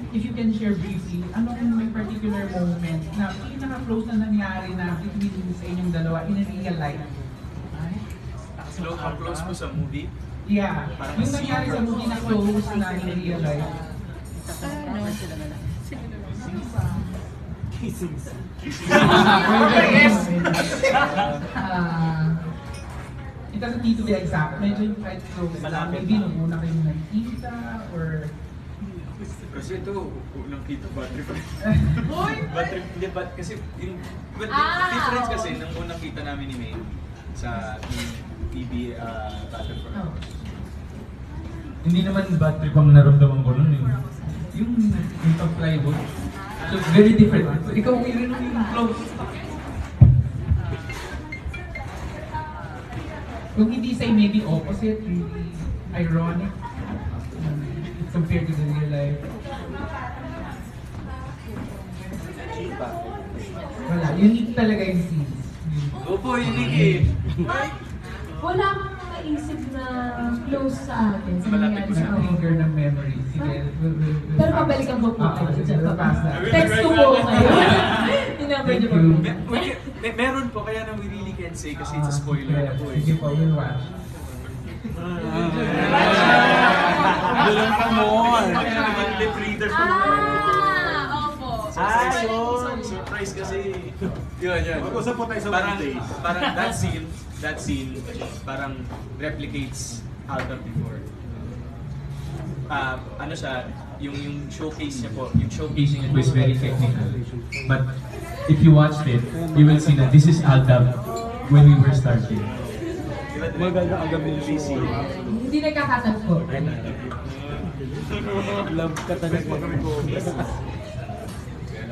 If you can share briefly, anong may particular moment na pinaka-close na nangyari na between sa inyong dalawa in real life? How close po sa movie? Yeah, yung nangyari sa movie na close na in real life. Kissing. Yes! It doesn't need to be exact. Medyo yung kahit close na, maybe nung una kayong nagkita or... Kasi ito, unang kita bad trip. Hoy! Bad trip, hindi bad kasi yung difference kasi nung unang kita namin ni May sa TV Battlefront. Hindi naman bad trip ang naramdaman ko nun eh. Yung pag-plywood. So very different. Ikaw yun yung close. Kung hindi say maybe opposite, really ironic compared to the real life. Wala, unique talaga yung scenes. Opo, unique eh. Wala akong maisip na close sa atin. Sa Malapit nangyari ko sa sa Trigger ng memory. Sige, Pero pabalikan ko po kayo. We'll pass that. Text ko po kayo. Tinumber niyo po. Meron po, kaya na we really can't say kasi it's a spoiler na po eh. Sige po, we'll watch. Dulang ka mo. Lip reader po. Opo. Surprise kasi. Yun. Mag-usap po tayo sa Parang Monday. that scene parang replicates Aldab before. Ano siya, yung showcase niya po, yung Showcasing it was very technical. But if you watched it, you will see that this is Aldab when we were starting. Maganda ang gabi ng busy. Hindi nagkakatagpo. Love ka talaga.